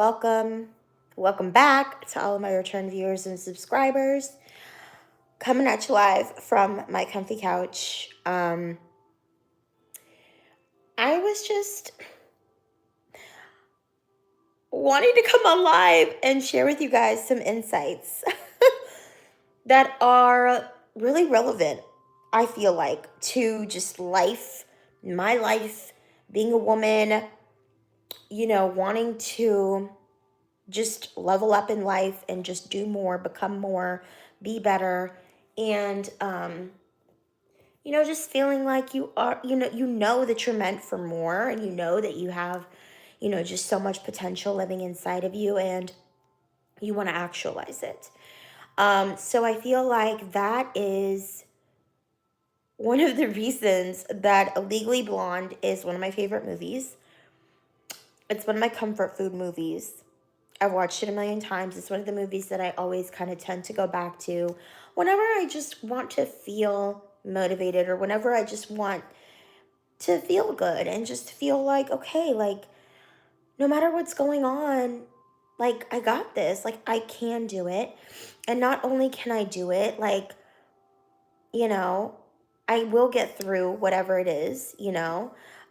welcome. Welcome back to all of my return viewers and subscribers. Coming at you live from my comfy couch. I was just wanting to come on live and share with you guys some insights that are really relevant, I feel like, to just life, my life, being a woman, wanting to just level up in life and just do more, become more, be better. And, just feeling like you are, that you're meant for more, and that you have, just so much potential living inside of you, and you want to actualize it. So I feel like that is one of the reasons that Legally Blonde is one of my favorite movies. It's one of my comfort food movies. I've watched it a million times. It's one of the movies that I always kind of tend to go back to whenever I just want to feel motivated, or whenever I just want to feel good and just feel like, okay, like no matter what's going on, like I got this, like I can do it. And not only can I do it, like, I will get through whatever it is,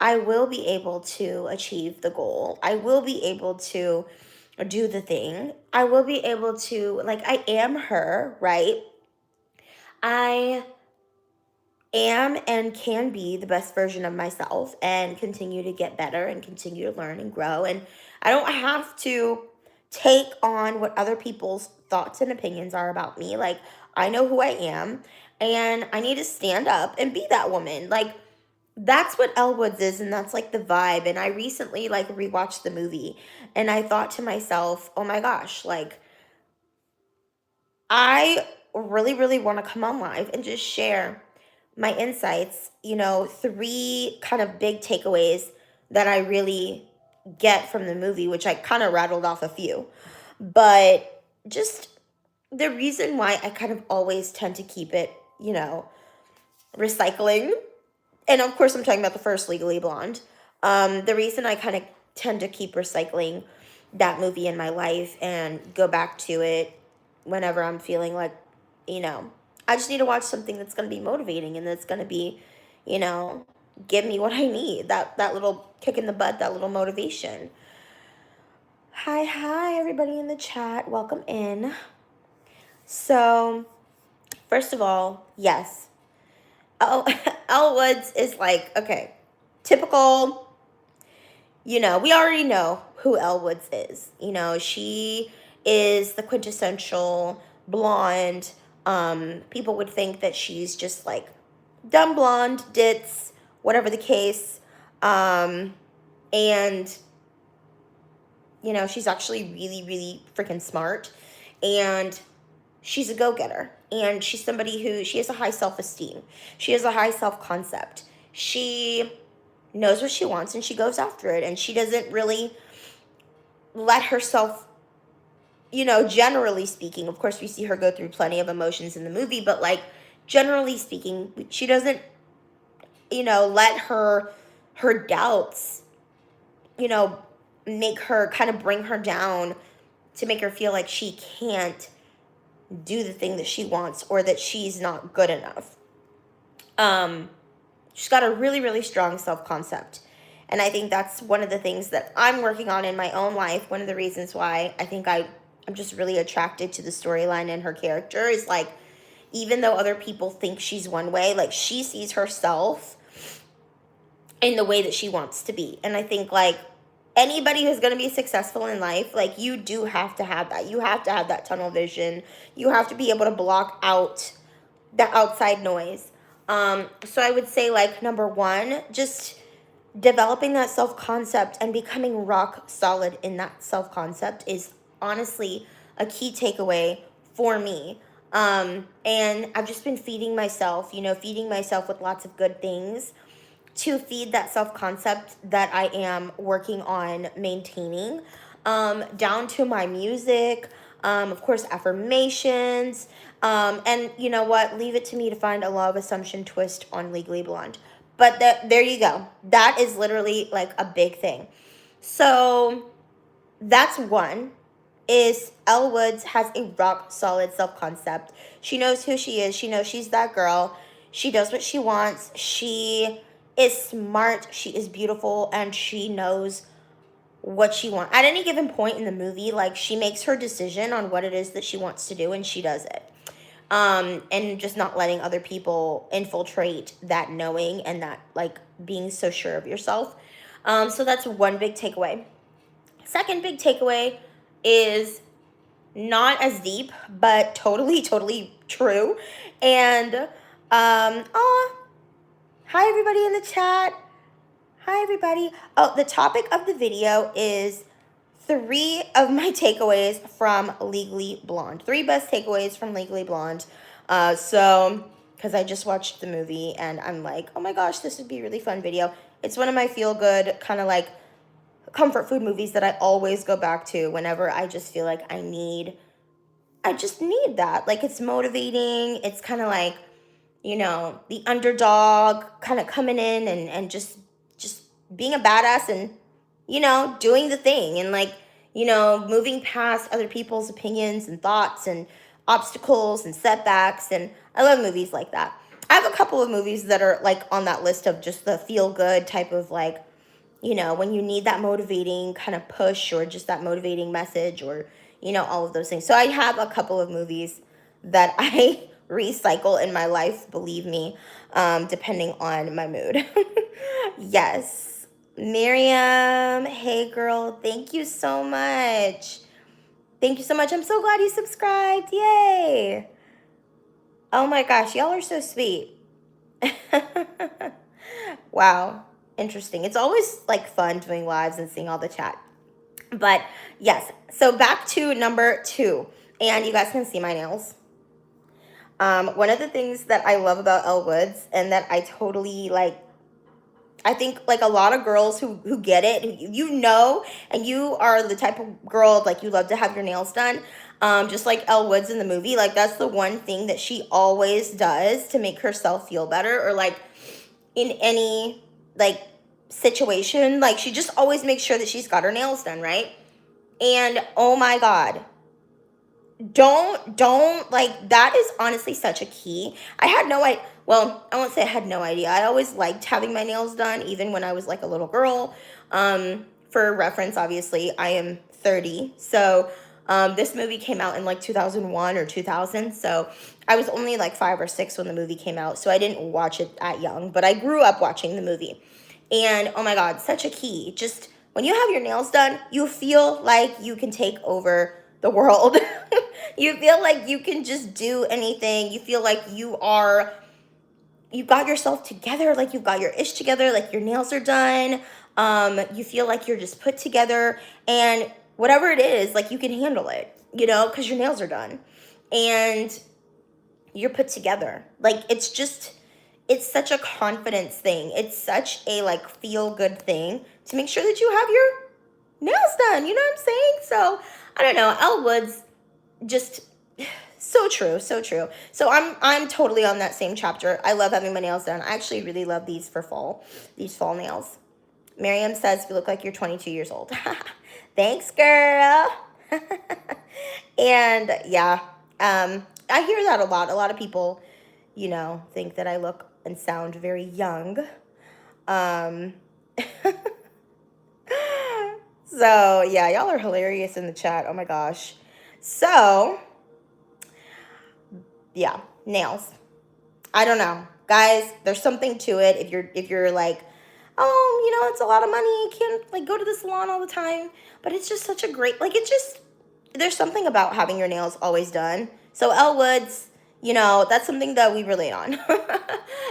I will be able to achieve the goal. I will be able to do the thing. I will be able to, like, I am her, right? I am and can be the best version of myself and continue to get better and continue to learn and grow. And I don't have to take on what other people's thoughts and opinions are about me. Like, I know who I am, and I need to stand up and be that woman. Like, that's what Elle Woods is, and that's like the vibe. And I recently like rewatched the movie, and I thought to myself, oh my gosh, like I really, really want to come on live and just share my insights, 3 kind of big takeaways that I really get from the movie, which I kind of rattled off a few. But just the reason why I kind of always tend to keep it, recycling. And of course, I'm talking about the first Legally Blonde. The reason I kind of tend to keep recycling that movie in my life and go back to it whenever I'm feeling like, I just need to watch something that's going to be motivating and that's going to be, give me what I need. That little kick in the butt, that little motivation. Hi, everybody in the chat. Welcome in. So, first of all, yes. Elle Woods is like, okay, typical, we already know who Elle Woods is. She is the quintessential blonde. People would think that she's just like dumb blonde, ditz, whatever the case. And, she's actually really, really freaking smart. And she's a go-getter. And she's somebody she has a high self-esteem. She has a high self-concept. She knows what she wants and she goes after it. And she doesn't really let herself, generally speaking, of course we see her go through plenty of emotions in the movie, but like generally speaking, she doesn't, let her doubts, make her kind of bring her down to make her feel like she can't do the thing that she wants or that she's not good enough. She's got a really, really strong self-concept. And I think that's one of the things that I'm working on in my own life. One of the reasons why I think I'm just really attracted to the storyline and her character is like, even though other people think she's one way, like she sees herself in the way that she wants to be. And I think like anybody who's going to be successful in life, like you do have to have that. You have to have that tunnel vision. You have to be able to block out the outside noise. So I would say like number 1, just developing that self-concept and becoming rock solid in that self-concept is honestly a key takeaway for me. And I've just been feeding myself with lots of good things to feed that self-concept that I am working on maintaining, down to my music, of course, affirmations, and you know what? Leave it to me to find a law of assumption twist on Legally Blonde. But there you go. That is literally like a big thing. So that's one, is Elle Woods has a rock solid self-concept. She knows who she is. She knows she's that girl. She does what she wants. She is smart. She is beautiful, and she knows what she wants. At any given point in the movie, like, she makes her decision on what it is that she wants to do, and she does it. And just not letting other people infiltrate that knowing and that, like, being so sure of yourself. So that's one big takeaway. Second big takeaway is not as deep, but totally true. And hi everybody in the chat. Hi everybody. Oh, the topic of the video is 3 of my takeaways from Legally Blonde. 3 best takeaways from Legally Blonde. Because I just watched the movie and I'm like, oh my gosh, this would be a really fun video. It's one of my feel-good kind of like comfort food movies that I always go back to whenever I just feel like I just need that. Like, it's motivating. It's kind of like, you know, the underdog kind of coming in and just being a badass and, you know, doing the thing and, like, you know, moving past other people's opinions and thoughts and obstacles and setbacks. And I love movies like that. I have a couple of movies that are like on that list of just the feel good type of, like, you know, when you need that motivating kind of push or just that motivating message or, you know, all of those things. So I have a couple of movies that I recycle in my life, believe me, depending on my mood. Yes. Miriam, hey girl, thank you so much. Thank you so much. I'm so glad you subscribed. Yay. Oh my gosh, y'all are so sweet. Wow. Interesting. It's always like fun doing lives and seeing all the chat. But yes, so back to number 2. And you guys can see my nails. One of the things that I love about Elle Woods and that I totally like, I think like a lot of girls who get it, you know, and you are the type of girl, like, you love to have your nails done. Just like Elle Woods in the movie, like, that's the one thing that she always does to make herself feel better, or like in any like situation, like, she just always makes sure that she's got her nails done, right? And oh my god, don't like, that is honestly such a key. I had no idea. Well, I won't say I had no idea. I always liked having my nails done, even when I was like a little girl. For reference, obviously, I am 30. So this movie came out in like 2001 or 2000. So I was only like 5 or 6 when the movie came out. So I didn't watch it at young, but I grew up watching the movie. And oh my God, such a key. Just when you have your nails done, you feel like you can take over the world. You feel like you can just do anything. You feel like you got yourself together, like you've got your ish together, like your nails are done. You feel like you're just put together, and whatever it is, like, you can handle it, you know, because your nails are done and you're put together. Like, it's such a confidence thing. It's such a like feel good thing to make sure that you have your nails done. You know what I'm saying? So I don't know. Elle Woods, just so true, so true. So I'm totally on that same chapter. I love having my nails done. I actually really love these for fall. These fall nails. Miriam says you look like you're 22 years old. Thanks, girl. And yeah, I hear that a lot. A lot of people, you know, think that I look and sound very young. So yeah, y'all are hilarious in the chat. Oh my gosh. So yeah, nails. I don't know, guys. There's something to it. If you're like, oh, you know, it's a lot of money. You can't like go to the salon all the time. But it's just such a great, like, it's just, there's something about having your nails always done. So Elle Woods, you know, that's something that we relate on.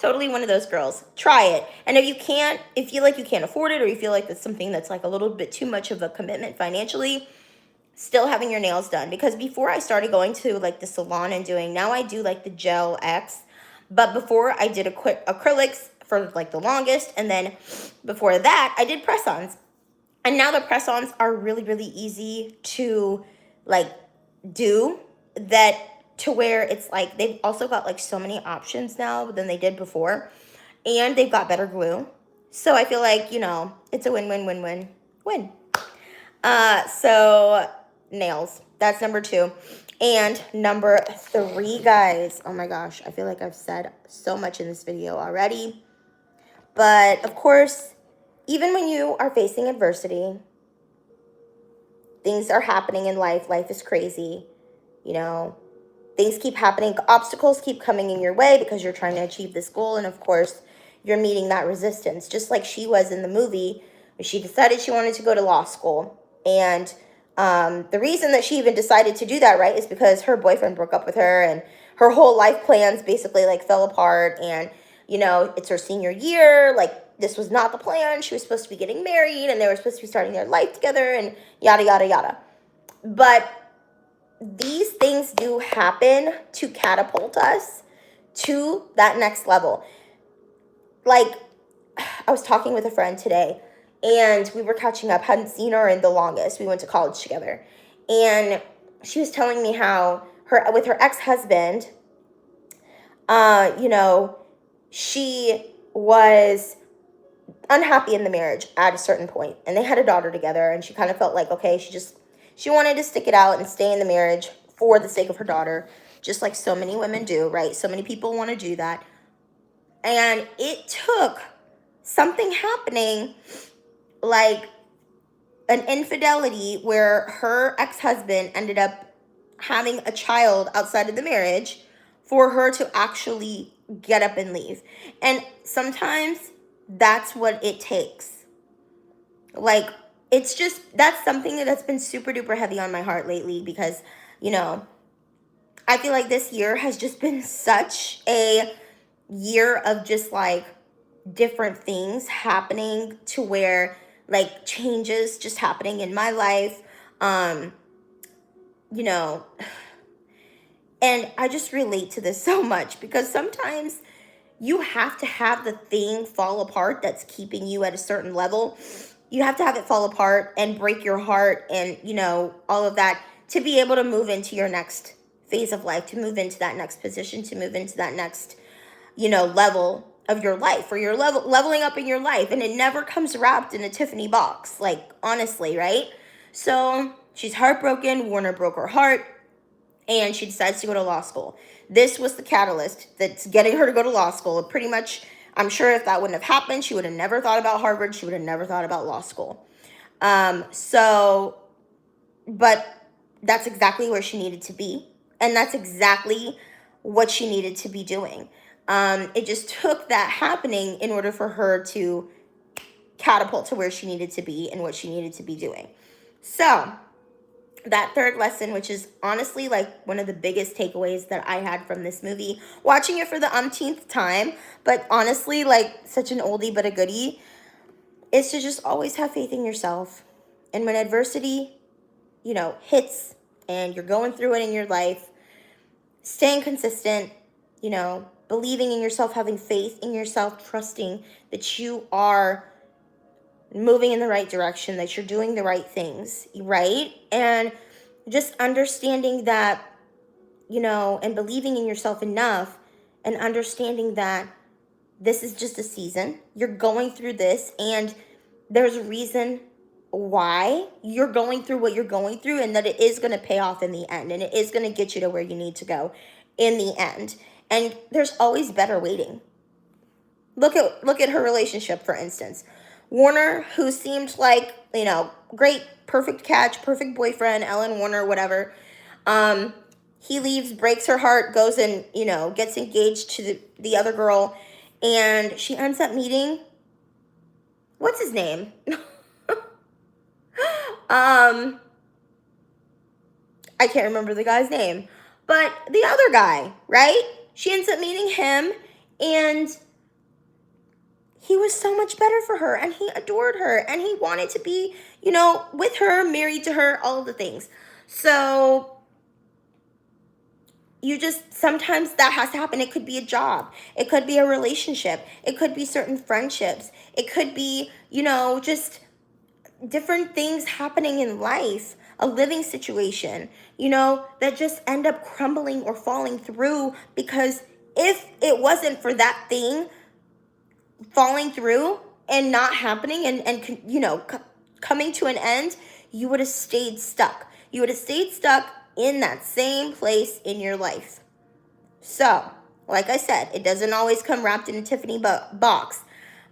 Totally one of those girls. Try it. And if you feel like you can't afford it, or you feel like that's something that's like a little bit too much of a commitment financially, still having your nails done. Because before I started going to like the salon and now I do like the gel X. But before I did acrylics for like the longest. And then before that, I did press-ons. And now the press-ons are really, really easy to like do, that to where it's like they've also got like so many options now than they did before. And they've got better glue. So I feel like, you know, it's a win-win-win-win-win. So nails. That's number 2. And number 3, guys. Oh my gosh, I feel like I've said so much in this video already. But of course, even when you are facing adversity, things are happening in life. Life is crazy. You know, things keep happening. Obstacles keep coming in your way because you're trying to achieve this goal. And of course, you're meeting that resistance, just like she was in the movie. She decided she wanted to go to law school. And the reason that she even decided to do that, right, is because her boyfriend broke up with her and her whole life plans basically like fell apart. And, you know, it's her senior year. Like, this was not the plan. She was supposed to be getting married and they were supposed to be starting their life together and yada, yada, yada. But these things do happen to catapult us to that next level. Like, I was talking with a friend today and we were catching up. Hadn't seen her in the longest. We went to college together. And she was telling me how with her ex-husband, you know, she was unhappy in the marriage at a certain point. And they had a daughter together and she kind of felt like, okay, she wanted to stick it out and stay in the marriage for the sake of her daughter, just like so many women do, right? So many people want to do that. And it took something happening, like an infidelity where her ex-husband ended up having a child outside of the marriage for her to actually get up and leave. And sometimes that's what it takes. Like, it's just, that's something that's been super duper heavy on my heart lately because, you know, I feel like this year has just been such a year of just like different things happening to where like changes just happening in my life. You know, and I just relate to this so much because sometimes you have to have the thing fall apart that's keeping you at a certain level. You have to have it fall apart and break your heart and, you know, all of that to be able to move into your next phase of life, to move into that next position, to move into that next, you know, level of your life, or you're leveling up in your life. And it never comes wrapped in a Tiffany box, like, honestly, right? So she's heartbroken. Warner broke her heart and she decides to go to law school. This was the catalyst that's getting her to go to law school. Pretty much, I'm sure if that wouldn't have happened, she would have never thought about Harvard. She would have never thought about law school. But that's exactly where she needed to be. And that's exactly what she needed to be doing. It just took that happening in order for her to catapult to where she needed to be and what she needed to be doing. So that third lesson, which is honestly like one of the biggest takeaways that I had from this movie, watching it for the umpteenth time, but honestly, like such an oldie but a goodie, is to just always have faith in yourself. And when adversity, you know, hits and you're going through it in your life, staying consistent, you know, believing in yourself, having faith in yourself, trusting that you are moving in the right direction, that you're doing the right things, right? And just understanding that, you know, and believing in yourself enough and understanding that this is just a season. You're going through this and there's a reason why you're going through what you're going through, and that it is going to pay off in the end, and it is going to get you to where you need to go in the end. And there's always better waiting. Look at her relationship, for instance. Warner, who seemed like, you know, great, perfect catch, perfect boyfriend, Ellen Warner, whatever. He leaves, breaks her heart, goes and, you know, gets engaged to the other girl, and she ends up meeting, what's his name? I can't remember the guy's name, but the other guy, right? She ends up meeting him, and he was so much better for her, and he adored her, and he wanted to be, you know, with her, married to her, all of the things. So you just, sometimes that has to happen. It could be a job. It could be a relationship. It could be certain friendships. It could be, you know, just different things happening in life, a living situation, you know, that just end up crumbling or falling through, because if it wasn't for that thing falling through and not happening and you know, coming to an end, you would have stayed stuck. You would have stayed stuck in that same place in your life. So, like I said, it doesn't always come wrapped in a Tiffany box.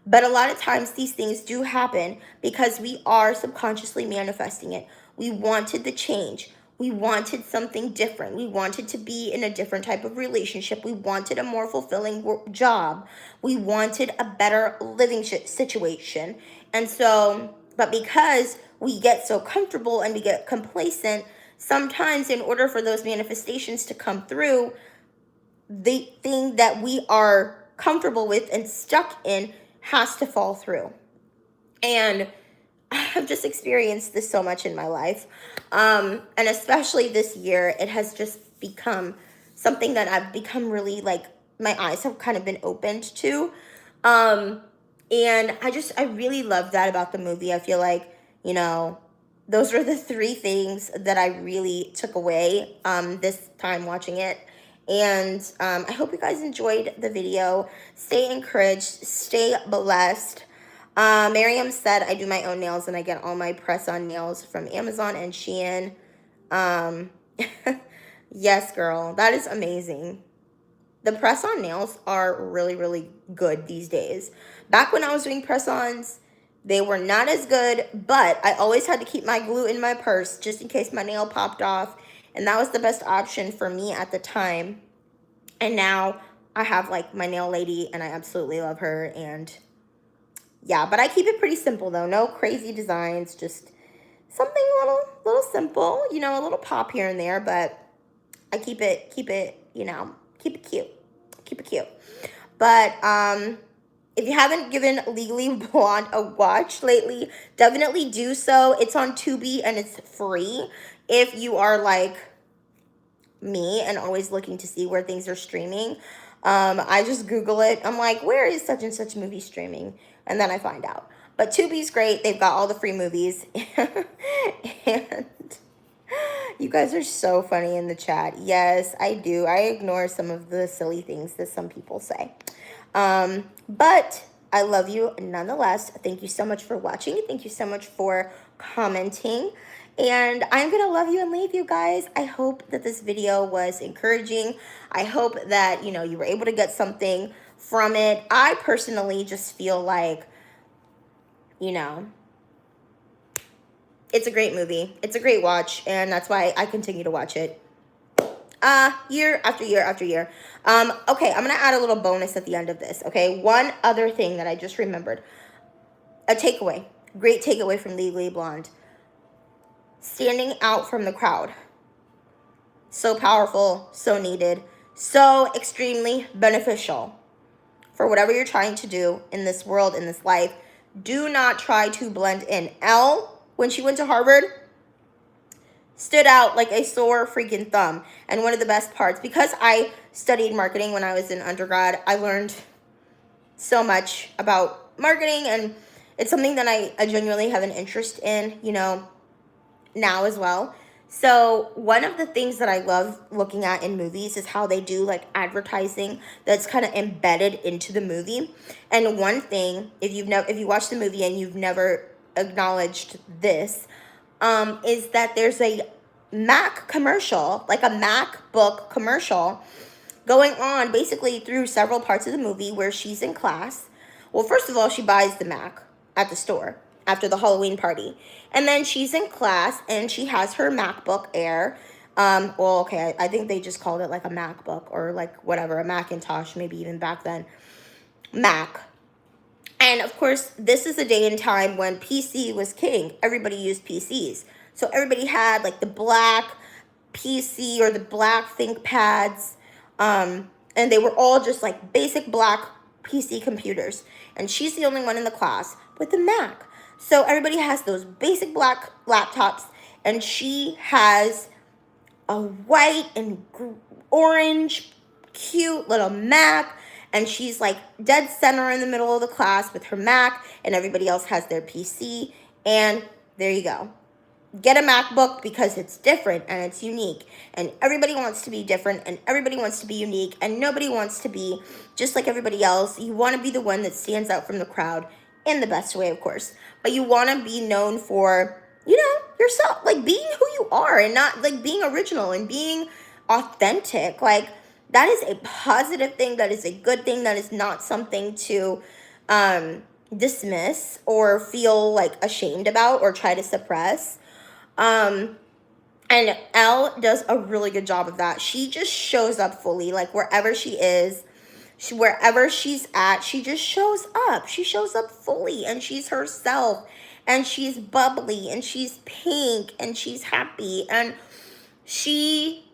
But a lot of times these things do happen because we are subconsciously manifesting it. We wanted the change. We wanted something different. We wanted to be in a different type of relationship. We wanted a more fulfilling job. We wanted a better living situation. And so, but because we get so comfortable and we get complacent, sometimes in order for those manifestations to come through, the thing that we are comfortable with and stuck in has to fall through. And I've just experienced this so much in my life. And especially this year, it has just become something that I've become really like, my eyes have kind of been opened to. And I really love that about the movie. I feel like, those were the three things that I really took away this time watching it. And I hope you guys enjoyed the video. Stay encouraged. Stay blessed. Miriam said, I do my own nails and I get all my press-on nails from Amazon and Shein. Yes, girl. That is amazing. The press-on nails are really, really good these days. Back when I was doing press-ons, they were not as good, but I always had to keep my glue in my purse just in case my nail popped off. And that was the best option for me at the time. And now I have like my nail lady and I absolutely love her. And yeah, but I keep it pretty simple though. No crazy designs, just something little simple, a little pop here and there, but I keep it cute. Keep it cute. But if you haven't given Legally Blonde a watch lately, definitely do so. It's on Tubi and it's free. If you are like me and always looking to see where things are streaming, I just Google it. I'm like, where is such and such movie streaming? And then I find out. But Tubi's great. They've got all the free movies. And you guys are so funny in the chat. Yes, I do. I ignore some of the silly things that some people say. But I love you nonetheless. Thank you so much for watching. Thank you so much for commenting. And I'm going to love you and leave you guys. I hope that this video was encouraging. I hope that, you were able to get something from it. I personally just feel like, it's a great movie. It's a great watch. And that's why I continue to watch it. Year after year after year. Okay, I'm going to add a little bonus at the end of this, okay? One other thing that I just remembered. A takeaway. Great takeaway from Legally Blonde. Standing out from the crowd. So powerful, so needed, so extremely beneficial for whatever you're trying to do in this world, in this life. Do not try to blend in. Elle, when she went to Harvard, stood out like a sore freaking thumb. And one of the best parts, because I studied marketing when I was in undergrad, I learned so much about marketing, and it's something that I genuinely have an interest in, now as well. So one of the things that I love looking at in movies is how they do like advertising that's kind of embedded into the movie. And one thing, if you watch the movie and you've never acknowledged this, is that there's a Mac commercial, like a MacBook commercial, going on basically through several parts of the movie where she's in class. Well, first of all, she buys the Mac at the store after the Halloween party. And then she's in class and she has her MacBook Air. I think they just called it like a MacBook or like whatever, a Macintosh, maybe even back then. Mac. And of course, this is a day and time when PC was king. Everybody used PCs. So everybody had like the black PC or the black ThinkPads. And they were all just like basic black PC computers. And she's the only one in the class with the Mac. So everybody has those basic black laptops, and she has a white and orange cute little Mac, and she's like dead center in the middle of the class with her Mac, and everybody else has their PC. And there you go. Get a MacBook because it's different and it's unique, and everybody wants to be different and everybody wants to be unique, and nobody wants to be just like everybody else. You want to be the one that stands out from the crowd in the best way, of course, but you want to be known for, yourself, like being who you are and not like being original and being authentic. Like that is a positive thing. That is a good thing. That is not something to dismiss or feel like ashamed about or try to suppress. And Elle does a really good job of that. She just shows up fully, like wherever she is, wherever she's at, she just shows up. She shows up fully and she's herself and she's bubbly and she's pink and she's happy and she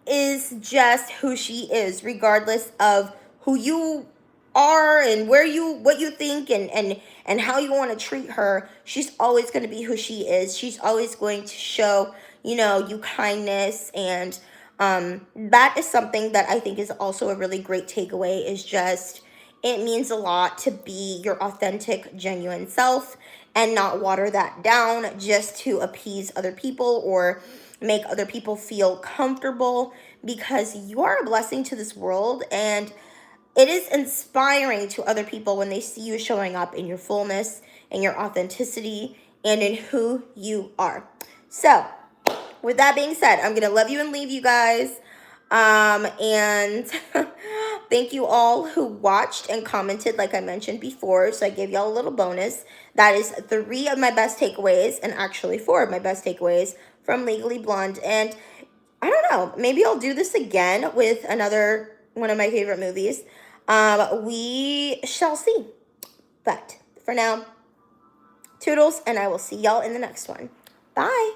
is just who she is, regardless of who you are and what you think and how you want to treat her. She's always going to be who she is. She's always going to show, you kindness. And that is something that I think is also a really great takeaway, is just it means a lot to be your authentic, genuine self and not water that down just to appease other people or make other people feel comfortable, because you are a blessing to this world and it is inspiring to other people when they see you showing up in your fullness and your authenticity and in who you are. So with that being said, I'm going to love you and leave you guys. And thank you all who watched and commented, like I mentioned before. So I gave y'all a little bonus. That is 3 of my best takeaways, and actually 4 of my best takeaways from Legally Blonde. And I don't know, maybe I'll do this again with another one of my favorite movies. We shall see. But for now, toodles, and I will see y'all in the next one. Bye.